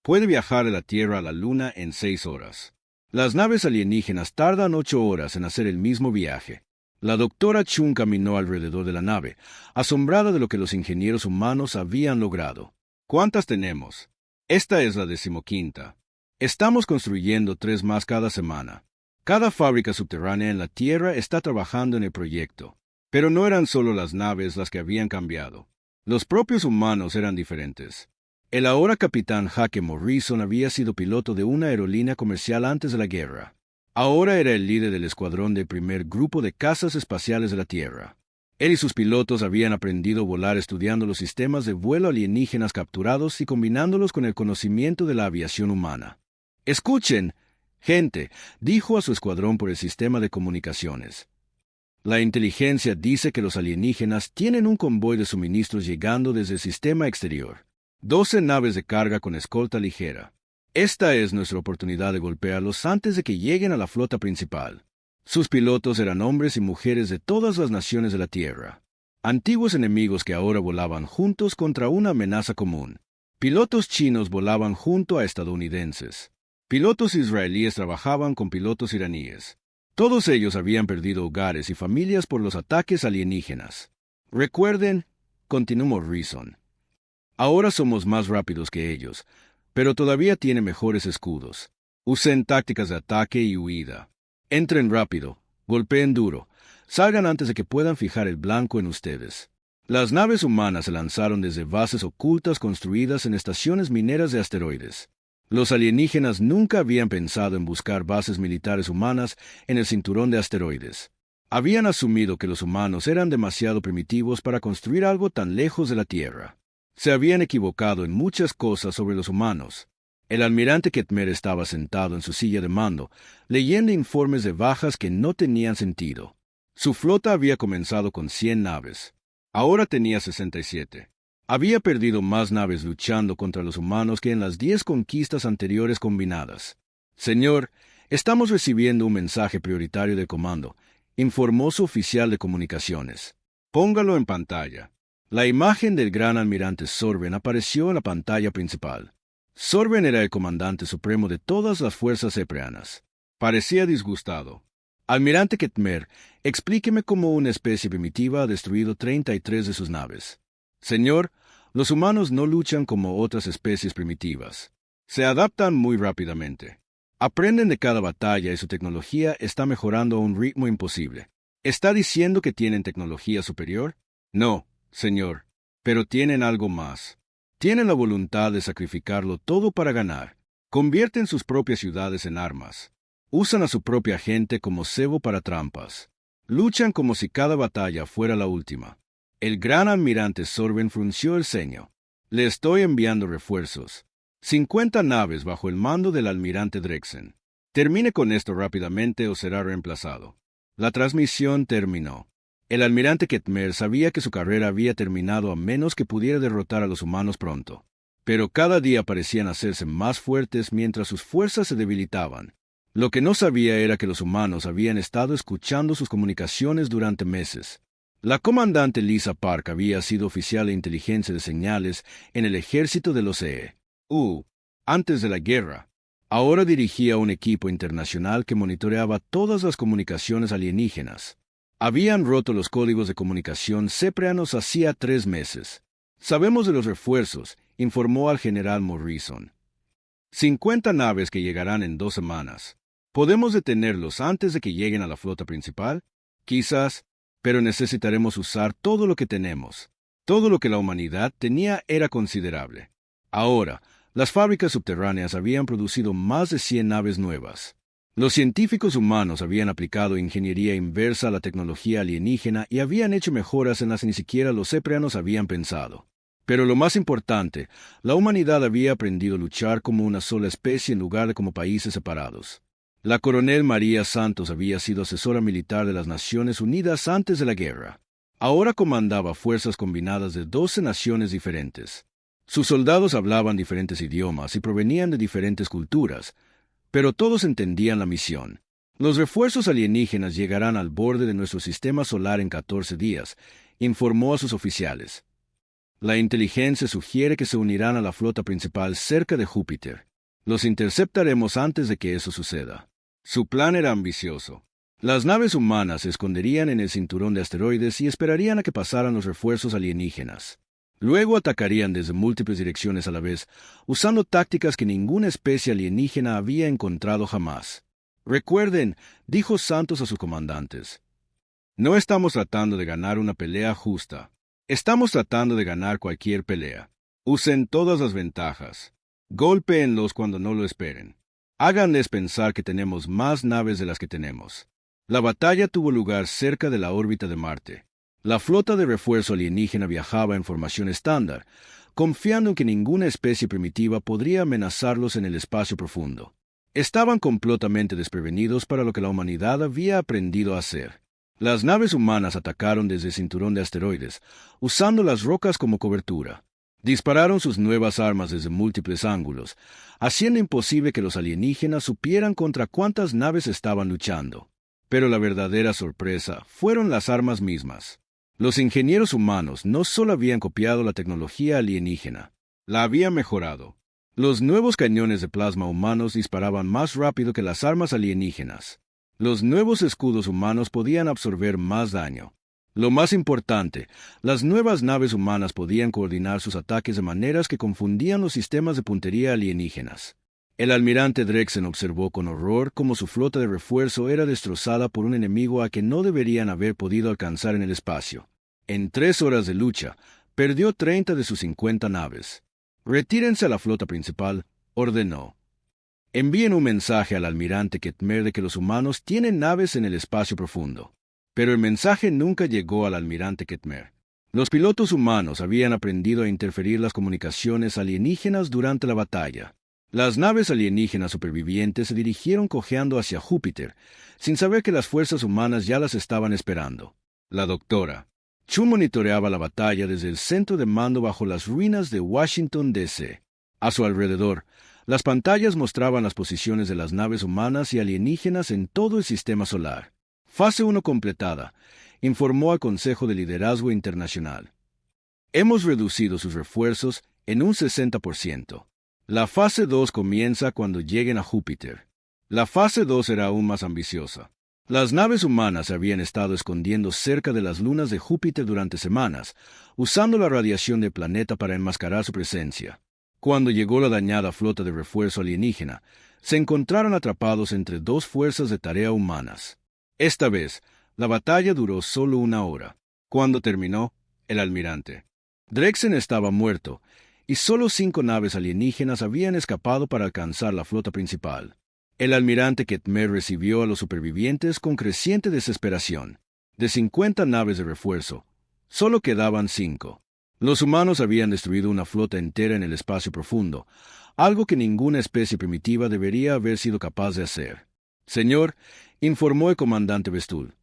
A: «Puede viajar de la Tierra a la Luna en 6 horas. Las naves alienígenas tardan 8 horas en hacer el mismo viaje. La doctora Chun caminó alrededor de la nave, asombrada de lo que los ingenieros humanos habían logrado. ¿Cuántas tenemos? Esta es la 15ª. Estamos construyendo 3 más cada semana. Cada fábrica subterránea en la Tierra está trabajando en el proyecto. Pero no eran solo las naves las que habían cambiado. Los propios humanos eran diferentes. El ahora capitán Hake Morrison había sido piloto de una aerolínea comercial antes de la guerra. Ahora era el líder del escuadrón del primer grupo de cazas espaciales de la Tierra. Él y sus pilotos habían aprendido a volar estudiando los sistemas de vuelo alienígenas capturados y combinándolos con el conocimiento de la aviación humana. «Escuchen, gente», dijo a su escuadrón por el sistema de comunicaciones. La inteligencia dice que los alienígenas tienen un convoy de suministros llegando desde el sistema exterior. 12 naves de carga con escolta ligera. Esta es nuestra oportunidad de golpearlos antes de que lleguen a la flota principal. Sus pilotos eran hombres y mujeres de todas las naciones de la Tierra. Antiguos enemigos que ahora volaban juntos contra una amenaza común. Pilotos chinos volaban junto a estadounidenses. Pilotos israelíes trabajaban con pilotos iraníes. Todos ellos habían perdido hogares y familias por los ataques alienígenas. Recuerden, continuó Morrison. Ahora somos más rápidos que ellos, pero todavía tienen mejores escudos. Usen tácticas de ataque y huida. Entren rápido, golpeen duro, salgan antes de que puedan fijar el blanco en ustedes. Las naves humanas se lanzaron desde bases ocultas construidas en estaciones mineras de asteroides. Los alienígenas nunca habían pensado en buscar bases militares humanas en el cinturón de asteroides. Habían asumido que los humanos eran demasiado primitivos para construir algo tan lejos de la Tierra. Se habían equivocado en muchas cosas sobre los humanos. El almirante Ketmer estaba sentado en su silla de mando, leyendo informes de bajas que no tenían sentido. Su flota había comenzado con 100 naves. Ahora tenía 67. Había perdido más naves luchando contra los humanos que en las 10 conquistas anteriores combinadas. «Señor, estamos recibiendo un mensaje prioritario del comando», informó su oficial de comunicaciones. «Póngalo en pantalla». La imagen del gran almirante Sorben apareció en la pantalla principal. Sorben era el comandante supremo de todas las fuerzas epreanas. Parecía disgustado. «Almirante Ketmer, explíqueme cómo una especie primitiva ha destruido 33 de sus naves». «Señor, los humanos no luchan como otras especies primitivas. Se adaptan muy rápidamente. Aprenden de cada batalla y su tecnología está mejorando a un ritmo imposible». ¿Está diciendo que tienen tecnología superior? No, señor, pero tienen algo más. Tienen la voluntad de sacrificarlo todo para ganar. Convierten sus propias ciudades en armas. Usan a su propia gente como cebo para trampas. Luchan como si cada batalla fuera la última. El gran almirante Sorben frunció el ceño. «Le estoy enviando refuerzos. 50 naves bajo el mando del almirante Drexen. Termine con esto rápidamente o será reemplazado». La transmisión terminó. El almirante Ketmer sabía que su carrera había terminado a menos que pudiera derrotar a los humanos pronto. Pero cada día parecían hacerse más fuertes mientras sus fuerzas se debilitaban. Lo que no sabía era que los humanos habían estado escuchando sus comunicaciones durante meses. La comandante Lisa Park había sido oficial de inteligencia de señales en el ejército de los EU. Antes de la guerra. Ahora dirigía un equipo internacional que monitoreaba todas las comunicaciones alienígenas. Habían roto los códigos de comunicación cepreanos hacía 3 meses. «Sabemos de los refuerzos», informó al general Morrison. 50 naves que llegarán en 2 semanas. ¿Podemos detenerlos antes de que lleguen a la flota principal? Quizás, pero necesitaremos usar todo lo que tenemos. Todo lo que la humanidad tenía era considerable. Ahora, las fábricas subterráneas habían producido más de 100 naves nuevas. Los científicos humanos habían aplicado ingeniería inversa a la tecnología alienígena y habían hecho mejoras en las que ni siquiera los cepreanos habían pensado. Pero lo más importante, la humanidad había aprendido a luchar como una sola especie en lugar de como países separados. La coronel María Santos había sido asesora militar de las Naciones Unidas antes de la guerra. Ahora comandaba fuerzas combinadas de 12 naciones diferentes. Sus soldados hablaban diferentes idiomas y provenían de diferentes culturas, pero todos entendían la misión. «Los refuerzos alienígenas llegarán al borde de nuestro sistema solar en 14 días», informó a sus oficiales. «La inteligencia sugiere que se unirán a la flota principal cerca de Júpiter. Los interceptaremos antes de que eso suceda». Su plan era ambicioso. Las naves humanas se esconderían en el cinturón de asteroides y esperarían a que pasaran los refuerzos alienígenas. Luego atacarían desde múltiples direcciones a la vez, usando tácticas que ninguna especie alienígena había encontrado jamás. Recuerden, dijo Santos a sus comandantes, no estamos tratando de ganar una pelea justa. Estamos tratando de ganar cualquier pelea. Usen todas las ventajas. Golpéenlos cuando no lo esperen. Háganles pensar que tenemos más naves de las que tenemos. La batalla tuvo lugar cerca de la órbita de Marte. La flota de refuerzo alienígena viajaba en formación estándar, confiando en que ninguna especie primitiva podría amenazarlos en el espacio profundo. Estaban completamente desprevenidos para lo que la humanidad había aprendido a hacer. Las naves humanas atacaron desde el cinturón de asteroides, usando las rocas como cobertura. Dispararon sus nuevas armas desde múltiples ángulos, haciendo imposible que los alienígenas supieran contra cuántas naves estaban luchando. Pero la verdadera sorpresa fueron las armas mismas. Los ingenieros humanos no solo habían copiado la tecnología alienígena, la habían mejorado. Los nuevos cañones de plasma humanos disparaban más rápido que las armas alienígenas. Los nuevos escudos humanos podían absorber más daño. Lo más importante, las nuevas naves humanas podían coordinar sus ataques de maneras que confundían los sistemas de puntería alienígenas. El almirante Drexen observó con horror cómo su flota de refuerzo era destrozada por un enemigo a que no deberían haber podido alcanzar en el espacio. En 3 horas de lucha, perdió 30 de sus 50 naves. «Retírense a la flota principal», ordenó. «Envíen un mensaje al almirante Ketmer de que los humanos tienen naves en el espacio profundo». Pero el mensaje nunca llegó al almirante Ketmer. Los pilotos humanos habían aprendido a interferir las comunicaciones alienígenas durante la batalla. Las naves alienígenas supervivientes se dirigieron cojeando hacia Júpiter, sin saber que las fuerzas humanas ya las estaban esperando. La doctora Chu monitoreaba la batalla desde el centro de mando bajo las ruinas de Washington, D.C. A su alrededor, las pantallas mostraban las posiciones de las naves humanas y alienígenas en todo el sistema solar. Fase 1 completada, informó al Consejo de Liderazgo Internacional. Hemos reducido sus refuerzos en un 60%. La fase 2 comienza cuando lleguen a Júpiter. La fase 2 será aún más ambiciosa. Las naves humanas se habían estado escondiendo cerca de las lunas de Júpiter durante semanas, usando la radiación del planeta para enmascarar su presencia. Cuando llegó la dañada flota de refuerzo alienígena, se encontraron atrapados entre 2 fuerzas de tarea humanas. Esta vez, la batalla duró solo 1 hora. Cuando terminó, el almirante Drexen estaba muerto, y solo 5 naves alienígenas habían escapado para alcanzar la flota principal. El almirante Ketmer recibió a los supervivientes con creciente desesperación. De 50 naves de refuerzo, solo quedaban 5. Los humanos habían destruido una flota entera en el espacio profundo, algo que ninguna especie primitiva debería haber sido capaz de hacer. «Señor», informó el comandante Bestul,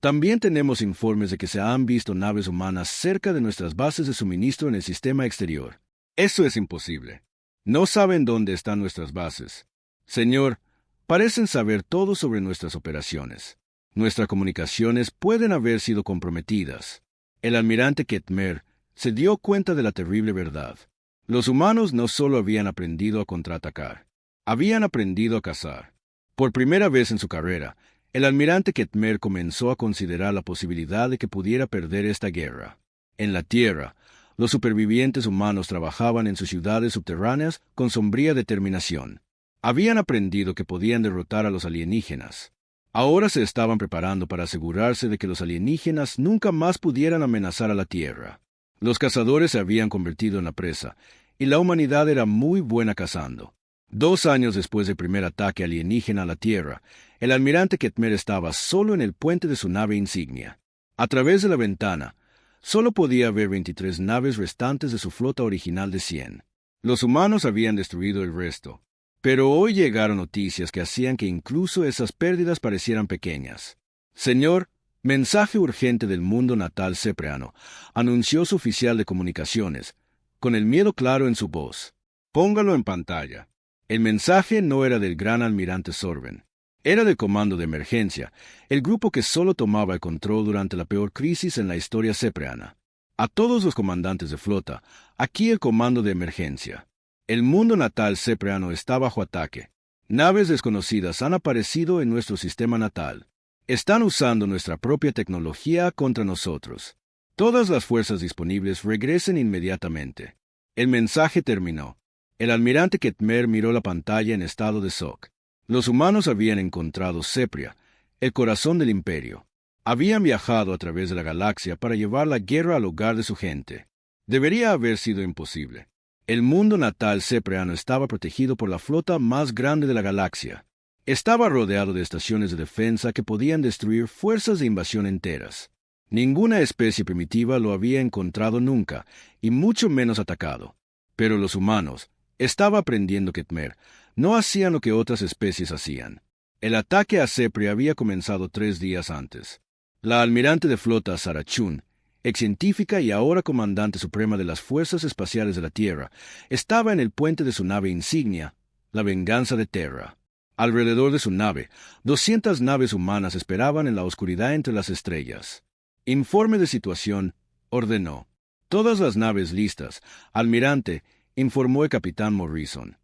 A: «también tenemos informes de que se han visto naves humanas cerca de nuestras bases de suministro en el sistema exterior. Eso es imposible. No saben dónde están nuestras bases. Señor, parecen saber todo sobre nuestras operaciones. Nuestras comunicaciones pueden haber sido comprometidas». El almirante Ketmer se dio cuenta de la terrible verdad. Los humanos no solo habían aprendido a contraatacar, habían aprendido a cazar. Por primera vez en su carrera, el almirante Ketmer comenzó a considerar la posibilidad de que pudiera perder esta guerra. En la Tierra, los supervivientes humanos trabajaban en sus ciudades subterráneas con sombría determinación. Habían aprendido que podían derrotar a los alienígenas. Ahora se estaban preparando para asegurarse de que los alienígenas nunca más pudieran amenazar a la Tierra. Los cazadores se habían convertido en la presa, y la humanidad era muy buena cazando. 2 años después del primer ataque alienígena a la Tierra, el almirante Ketmer estaba solo en el puente de su nave insignia. A través de la ventana, solo podía ver 23 naves restantes de su flota original de 100. Los humanos habían destruido el resto. Pero hoy llegaron noticias que hacían que incluso esas pérdidas parecieran pequeñas. «Señor, mensaje urgente del mundo natal cepreano», anunció su oficial de comunicaciones, con el miedo claro en su voz. «Póngalo en pantalla». El mensaje no era del gran almirante Sorben. Era del Comando de Emergencia, el grupo que solo tomaba el control durante la peor crisis en la historia cepreana. A todos los comandantes de flota, aquí el Comando de Emergencia. El mundo natal cepreano está bajo ataque. Naves desconocidas han aparecido en nuestro sistema natal. Están usando nuestra propia tecnología contra nosotros. Todas las fuerzas disponibles regresen inmediatamente. El mensaje terminó. El almirante Ketmer miró la pantalla en estado de shock. Los humanos habían encontrado Sepria, el corazón del imperio. Habían viajado a través de la galaxia para llevar la guerra al hogar de su gente. Debería haber sido imposible. El mundo natal sepreano estaba protegido por la flota más grande de la galaxia. Estaba rodeado de estaciones de defensa que podían destruir fuerzas de invasión enteras. Ninguna especie primitiva lo había encontrado nunca, y mucho menos atacado. Pero los humanos, estaba aprendiendo Ketmer, no hacían lo que otras especies hacían. El ataque a Sepria había comenzado 3 días antes. La almirante de flota Sarah Chun, ex científica y ahora comandante suprema de las Fuerzas Espaciales de la Tierra, estaba en el puente de su nave insignia, la Venganza de Terra. Alrededor de su nave, 200 naves humanas esperaban en la oscuridad entre las estrellas. Informe de situación, ordenó. Todas las naves listas, almirante, informó el capitán Morrison.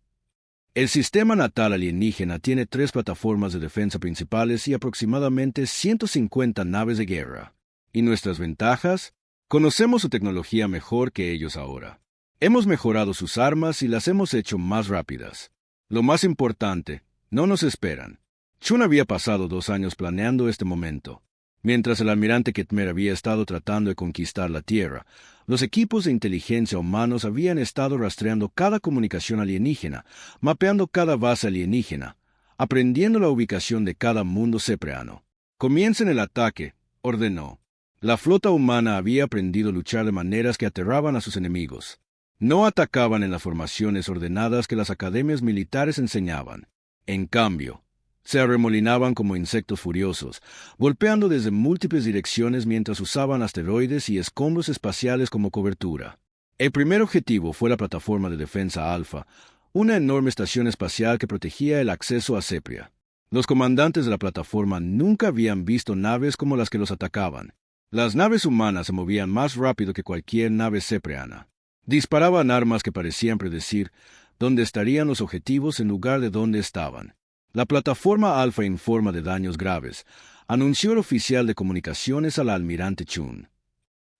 A: El sistema natal alienígena tiene 3 plataformas de defensa principales y aproximadamente 150 naves de guerra. ¿Y nuestras ventajas? Conocemos su tecnología mejor que ellos ahora. Hemos mejorado sus armas y las hemos hecho más rápidas. Lo más importante, no nos esperan. Chun había pasado 2 años planeando este momento. Mientras el almirante Ketmer había estado tratando de conquistar la Tierra, los equipos de inteligencia humanos habían estado rastreando cada comunicación alienígena, mapeando cada base alienígena, aprendiendo la ubicación de cada mundo sepreano. Comiencen el ataque, ordenó. La flota humana había aprendido a luchar de maneras que aterraban a sus enemigos. No atacaban en las formaciones ordenadas que las academias militares enseñaban. En cambio, se arremolinaban como insectos furiosos, golpeando desde múltiples direcciones mientras usaban asteroides y escombros espaciales como cobertura. El primer objetivo fue la plataforma de defensa Alpha, una enorme estación espacial que protegía el acceso a Sepria. Los comandantes de la plataforma nunca habían visto naves como las que los atacaban. Las naves humanas se movían más rápido que cualquier nave sepreana. Disparaban armas que parecían predecir dónde estarían los objetivos en lugar de dónde estaban. La plataforma Alpha informa de daños graves, anunció el oficial de comunicaciones a la almirante Chun.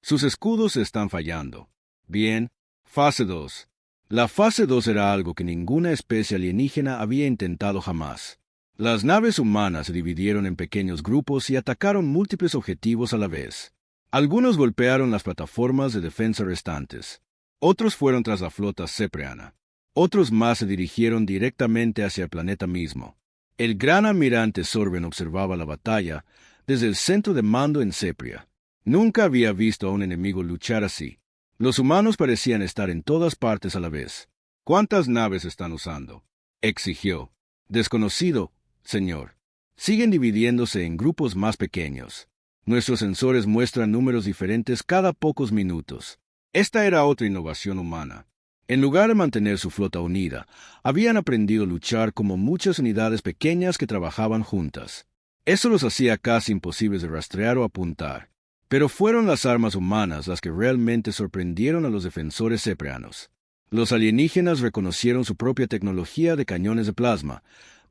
A: Sus escudos están fallando. Bien, fase 2. La fase 2 era algo que ninguna especie alienígena había intentado jamás. Las naves humanas se dividieron en pequeños grupos y atacaron múltiples objetivos a la vez. Algunos golpearon las plataformas de defensa restantes. Otros fueron tras la flota sepreana. Otros más se dirigieron directamente hacia el planeta mismo. El gran almirante Sorben observaba la batalla desde el centro de mando en Sepria. Nunca había visto a un enemigo luchar así. Los humanos parecían estar en todas partes a la vez. ¿Cuántas naves están usando?, exigió. Desconocido, señor. Siguen dividiéndose en grupos más pequeños. Nuestros sensores muestran números diferentes cada pocos minutos. Esta era otra innovación humana. En lugar de mantener su flota unida, habían aprendido a luchar como muchas unidades pequeñas que trabajaban juntas. Eso los hacía casi imposibles de rastrear o apuntar. Pero fueron las armas humanas las que realmente sorprendieron a los defensores sepreanos. Los alienígenas reconocieron su propia tecnología de cañones de plasma,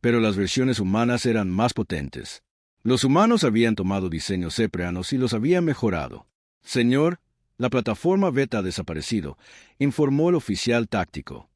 A: pero las versiones humanas eran más potentes. Los humanos habían tomado diseños sepreanos y los habían mejorado. Señor, la plataforma Beta ha desaparecido, informó el oficial táctico.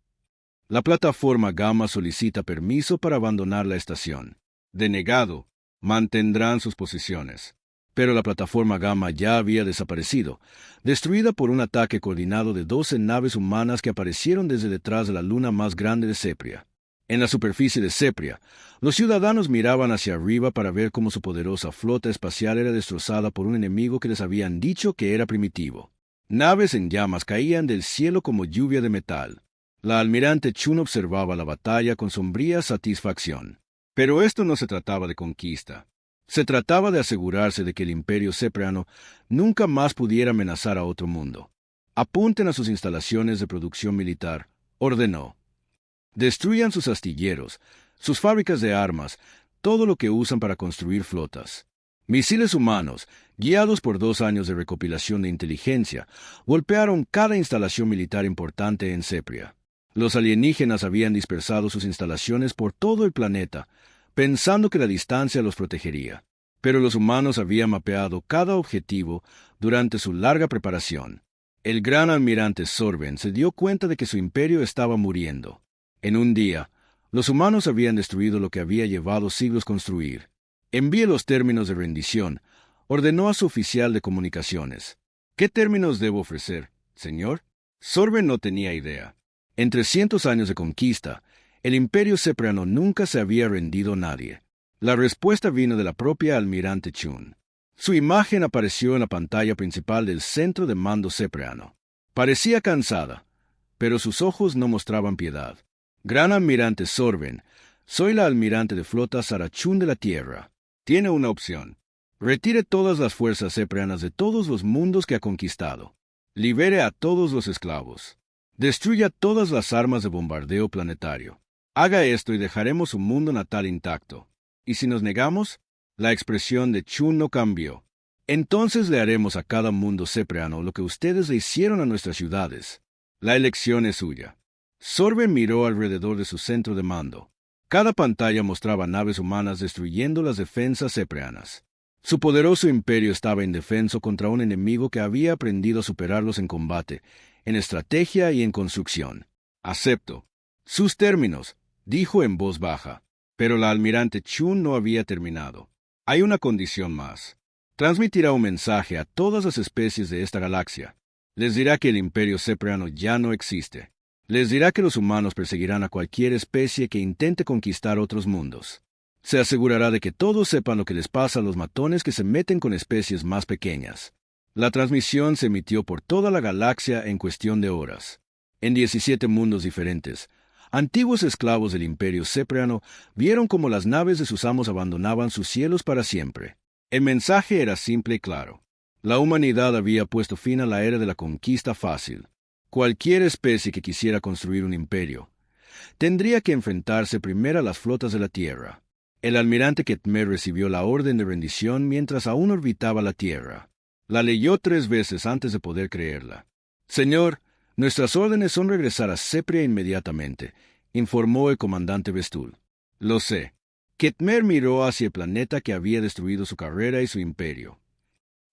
A: La plataforma Gamma solicita permiso para abandonar la estación. Denegado, mantendrán sus posiciones. Pero la plataforma Gamma ya había desaparecido, destruida por un ataque coordinado de 12 naves humanas que aparecieron desde detrás de la luna más grande de Sepria. En la superficie de Sepria, los ciudadanos miraban hacia arriba para ver cómo su poderosa flota espacial era destrozada por un enemigo que les habían dicho que era primitivo. Naves en llamas caían del cielo como lluvia de metal. La almirante Chun observaba la batalla con sombría satisfacción. Pero esto no se trataba de conquista. Se trataba de asegurarse de que el imperio sepreano nunca más pudiera amenazar a otro mundo. Apunten a sus instalaciones de producción militar, ordenó. Destruyan sus astilleros, sus fábricas de armas, todo lo que usan para construir flotas. Misiles humanos, guiados por 2 años de recopilación de inteligencia, golpearon cada instalación militar importante en Sepria. Los alienígenas habían dispersado sus instalaciones por todo el planeta, pensando que la distancia los protegería. pero los humanos habían mapeado cada objetivo durante su larga preparación. El gran almirante Sorben se dio cuenta de que su imperio estaba muriendo. En un día, los humanos habían destruido lo que había llevado siglos construir. Envíe los términos de rendición, ordenó a su oficial de comunicaciones. ¿Qué términos debo ofrecer, señor? Sorben no tenía idea. En 300 años de conquista, el imperio Cepreano nunca se había rendido a nadie. La respuesta vino de la propia almirante Chun. Su imagen apareció en la pantalla principal del centro de mando Cepreano. Parecía cansada, pero sus ojos no mostraban piedad. Gran almirante Sorben, soy la almirante de flota Sarachún de la Tierra. Tiene una opción. Retire todas las fuerzas cepreanas de todos los mundos que ha conquistado. Libere a todos los esclavos. Destruya todas las armas de bombardeo planetario. Haga esto y dejaremos su mundo natal intacto. Y si nos negamos, la expresión de Chun no cambió. Entonces le haremos a cada mundo cepreano lo que ustedes le hicieron a nuestras ciudades. La elección es suya. Sorben miró alrededor de su centro de mando. Cada pantalla mostraba naves humanas destruyendo las defensas cepreanas. Su poderoso imperio estaba indefenso contra un enemigo que había aprendido a superarlos en combate, en estrategia y en construcción. Acepto. Sus términos, dijo en voz baja. Pero la almirante Chun no había terminado. Hay una condición más. Transmitirá un mensaje a todas las especies de esta galaxia. Les dirá que el imperio cepreano ya no existe. Les dirá que los humanos perseguirán a cualquier especie que intente conquistar otros mundos. Se asegurará de que todos sepan lo que les pasa a los matones que se meten con especies más pequeñas. La transmisión se emitió por toda la galaxia en cuestión de horas. En 17 mundos diferentes, antiguos esclavos del imperio cepreano vieron cómo las naves de sus amos abandonaban sus cielos para siempre. El mensaje era simple y claro. La humanidad había puesto fin a la era de la conquista fácil. Cualquier especie que quisiera construir un imperio tendría que enfrentarse primero a las flotas de la Tierra. El almirante Ketmer recibió la orden de rendición mientras aún orbitaba la Tierra. La leyó 3 veces antes de poder creerla. Señor, nuestras órdenes son regresar a Cepria inmediatamente, informó el comandante Vestul. Lo sé. Ketmer miró hacia el planeta que había destruido su carrera y su imperio.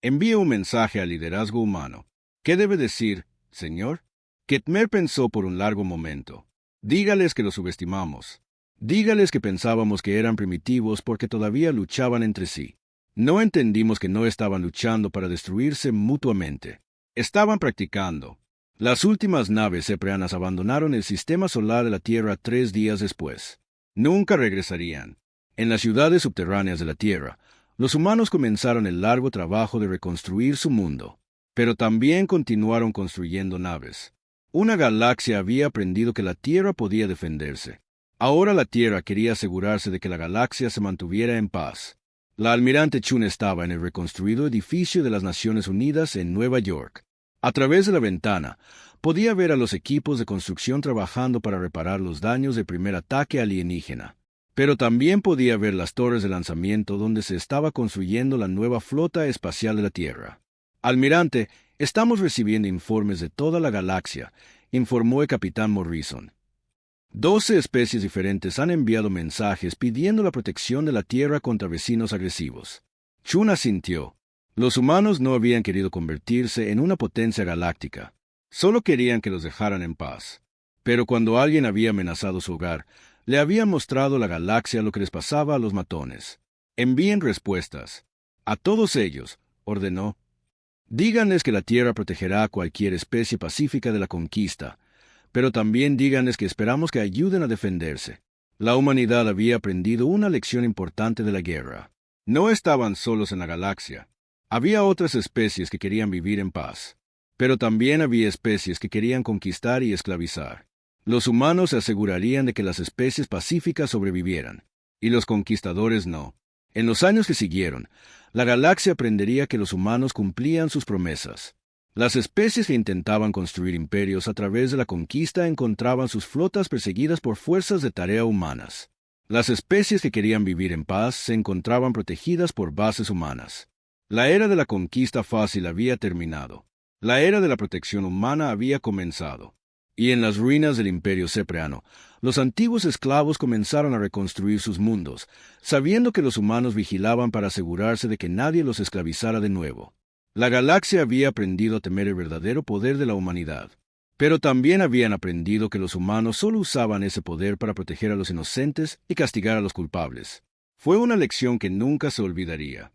A: Envíe un mensaje al liderazgo humano. ¿Qué debe decir, señor? Ketmer pensó por un largo momento. Dígales que los subestimamos. Dígales que pensábamos que eran primitivos porque todavía luchaban entre sí. No entendimos que no estaban luchando para destruirse mutuamente. Estaban practicando. Las últimas naves cepreanas abandonaron el sistema solar de la Tierra 3 días después. Nunca regresarían. En las ciudades subterráneas de la Tierra, los humanos comenzaron el largo trabajo de reconstruir su mundo, pero también continuaron construyendo naves. Una galaxia había aprendido que la Tierra podía defenderse. Ahora la Tierra quería asegurarse de que la galaxia se mantuviera en paz. La almirante Chun estaba en el reconstruido edificio de las Naciones Unidas en Nueva York. A través de la ventana, podía ver a los equipos de construcción trabajando para reparar los daños del primer ataque alienígena. Pero también podía ver las torres de lanzamiento donde se estaba construyendo la nueva flota espacial de la Tierra. Almirante, estamos recibiendo informes de toda la galaxia, informó el capitán Morrison. 12 especies diferentes han enviado mensajes pidiendo la protección de la Tierra contra vecinos agresivos. Chun asintió. Los humanos no habían querido convertirse en una potencia galáctica. Solo querían que los dejaran en paz. Pero cuando alguien había amenazado su hogar, le habían mostrado la galaxia lo que les pasaba a los matones. Envíen respuestas. A todos ellos, ordenó. Díganles que la Tierra protegerá a cualquier especie pacífica de la conquista, pero también díganles que esperamos que ayuden a defenderse. La humanidad había aprendido una lección importante de la guerra. No estaban solos en la galaxia. Había otras especies que querían vivir en paz, pero también había especies que querían conquistar y esclavizar. Los humanos se asegurarían de que las especies pacíficas sobrevivieran, y los conquistadores no. En los años que siguieron, la galaxia aprendería que los humanos cumplían sus promesas. Las especies que intentaban construir imperios a través de la conquista encontraban sus flotas perseguidas por fuerzas de tarea humanas. Las especies que querían vivir en paz se encontraban protegidas por bases humanas. La era de la conquista fácil había terminado. La era de la protección humana había comenzado. Y en las ruinas del imperio cepreano, Los antiguos esclavos comenzaron a reconstruir sus mundos, sabiendo que los humanos vigilaban para asegurarse de que nadie los esclavizara de nuevo. La galaxia había aprendido a temer el verdadero poder de la humanidad, pero también habían aprendido que los humanos solo usaban ese poder para proteger a los inocentes y castigar a los culpables. Fue una lección que nunca se olvidaría.